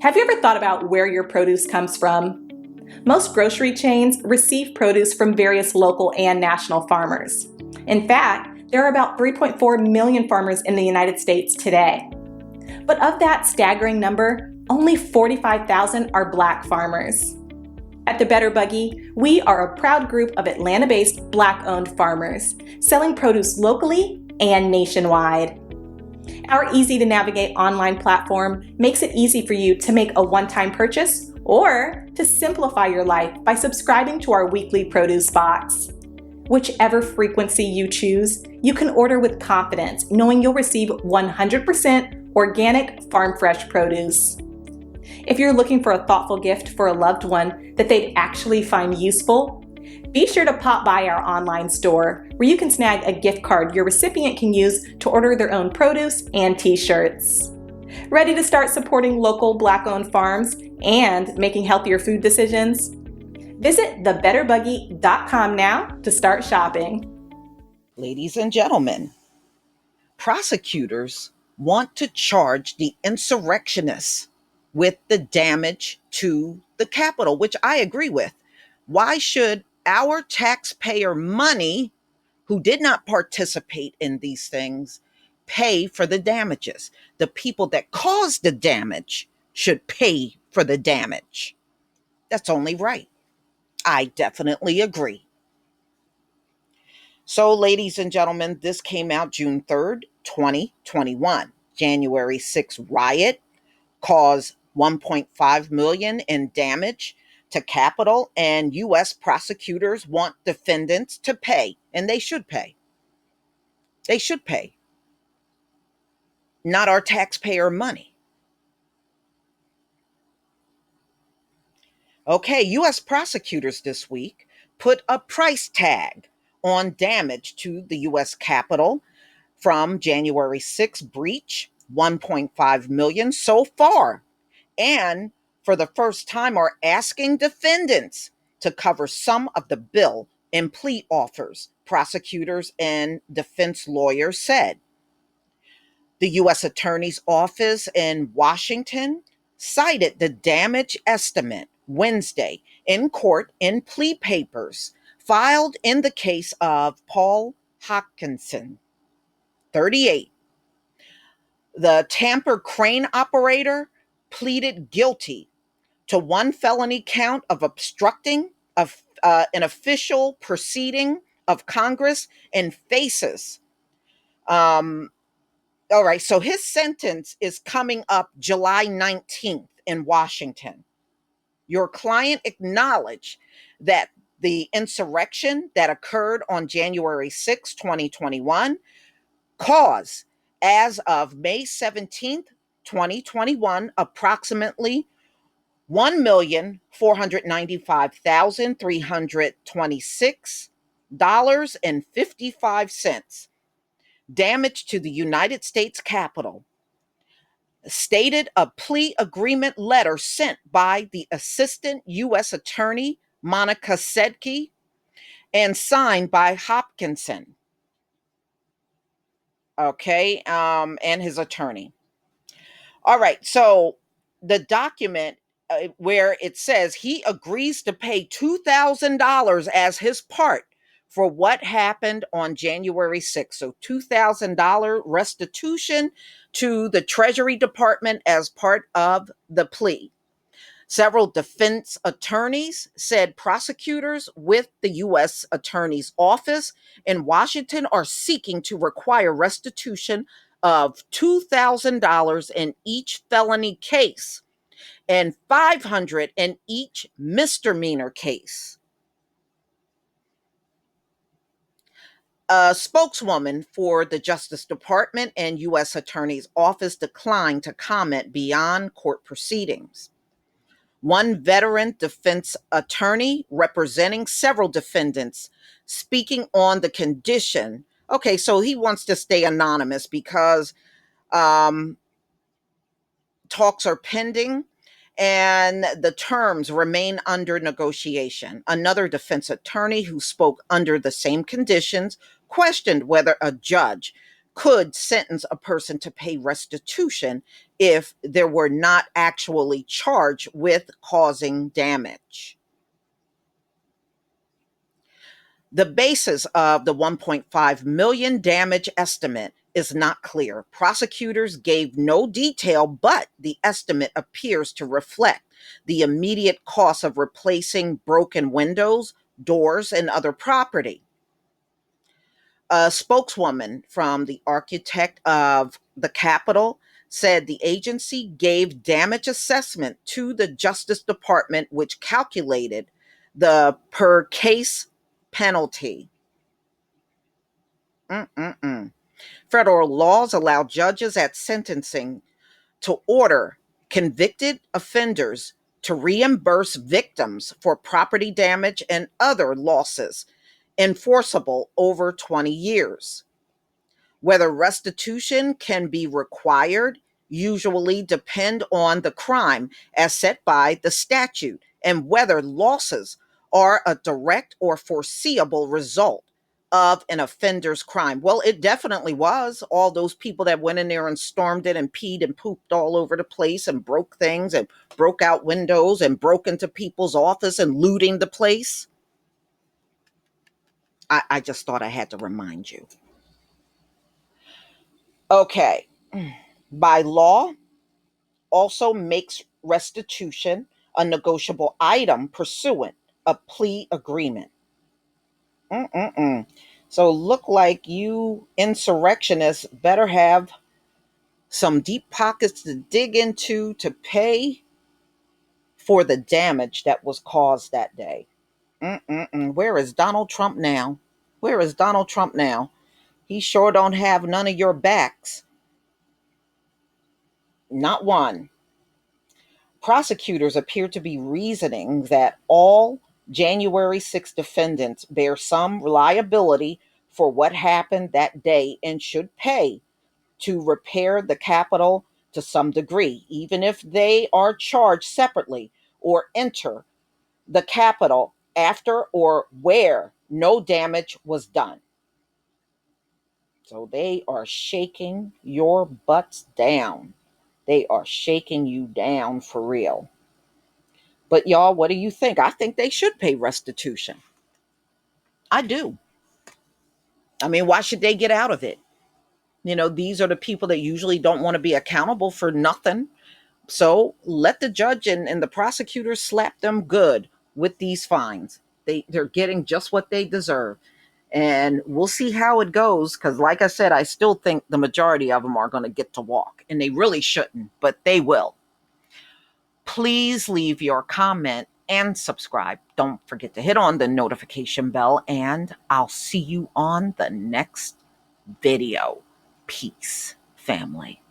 Have you ever thought about where your produce comes from? Most grocery chains receive produce from various local and national farmers. In fact, there are about 3.4 million farmers in the United States today. But of that staggering number, only 45,000 are Black farmers. At the Better Buggy, we are a proud group of Atlanta-based Black-owned farmers, selling produce locally and nationwide. Our easy-to-navigate online platform makes it easy for you to make a one-time purchase or to simplify your life by subscribing to our weekly produce box. Whichever frequency you choose, you can order with confidence, knowing you'll receive 100% organic farm-fresh produce. If you're looking for a thoughtful gift for a loved one that they'd actually find useful, be sure to pop by our online store where you can snag a gift card your recipient can use to order their own produce and t-shirts. Ready to start supporting local Black-owned farms and making healthier food decisions? Visit thebetterbuggy.com now to start shopping. Ladies and gentlemen, prosecutors want to charge the insurrectionists with the damage to the Capitol, which I agree with. Why should our taxpayer money, who did not participate in these things, pay for the damages? The people that caused the damage should pay for the damage. That's only right. I definitely agree. So, ladies and gentlemen, this came out June 3rd, 2021. January 6th riot caused 1.5 million in damage to Capitol, and U.S. prosecutors want defendants to pay, and they should pay. They should pay. Not our taxpayer money. Okay, U.S. prosecutors this week put a price tag on damage to the U.S. Capitol from January 6th breach, 1.5 million so far, and for the first time are asking defendants to cover some of the bill in plea offers, prosecutors and defense lawyers said. The U.S. Attorney's Office in Washington cited the damage estimate Wednesday in court in plea papers filed in the case of Paul Hopkinson, 38. The Tampa crane operator pleaded guilty to one felony count of obstructing an official proceeding of Congress and faces. All right, so his sentence is coming up July 19th in Washington. Your client acknowledged that the insurrection that occurred on January 6, 2021, caused, as of May 17th, 2021, approximately $1,495,326.55 damage to the United States Capitol, stated a plea agreement letter sent by the Assistant U.S. Attorney Monica Sedke and signed by Hopkinson, okay, and his attorney. All right, so the document where it says he agrees to pay $2,000 as his part for what happened on January 6th. So $2,000 restitution to the Treasury Department as part of the plea. Several defense attorneys said prosecutors with the U.S. Attorney's Office in Washington are seeking to require restitution of $2,000 in each felony case and $500 in each misdemeanor case. A spokeswoman for the Justice Department and U.S. Attorney's Office declined to comment beyond court proceedings. One veteran defense attorney representing several defendants speaking on the condition. Okay, so he wants to stay anonymous because talks are pending and the terms remain under negotiation. Another defense attorney who spoke under the same conditions questioned whether a judge could sentence a person to pay restitution if they were not actually charged with causing damage. The basis of the 1.5 million damage estimate is not clear. Prosecutors gave no detail, but the estimate appears to reflect the immediate cost of replacing broken windows, doors, and other property. A spokeswoman from the architect of the Capitol said the agency gave damage assessment to the Justice Department, which calculated the per case penalty. Mm-mm-mm. Federal laws allow judges at sentencing to order convicted offenders to reimburse victims for property damage and other losses enforceable over 20 years. Whether restitution can be required usually depend on the crime as set by the statute and whether losses are a direct or foreseeable result of an offender's crime. Well, it definitely was. All those people that went in there and stormed it and peed and pooped all over the place and broke things and broke out windows and broke into people's office and looting the place. I just thought I had to remind you. Okay. By law, also makes restitution a negotiable item pursuant a plea agreement. Mm-mm-mm. So look like you insurrectionists better have some deep pockets to dig into to pay for the damage that was caused that day. Mm-mm-mm. Where is Donald Trump now? Where is Donald Trump now? He sure don't have none of your backs. Not one. Prosecutors appear to be reasoning that all January 6 defendants bear some liability for what happened that day and should pay to repair the Capitol to some degree, even if they are charged separately or enter the Capitol after or where no damage was done. So they are shaking your butts down. They are shaking you down for real. But y'all, what do you think? I think they should pay restitution. I do. I mean, why should they get out of it? You know, these are the people that usually don't want to be accountable for nothing. So let the judge and the prosecutors slap them good with these fines. They're getting just what they deserve. And we'll see how it goes. Because, like I said, I still think the majority of them are going to get to walk. And they really shouldn't, but they will. Please leave your comment and subscribe. Don't forget to hit on the notification bell, and I'll see you on the next video. Peace, family.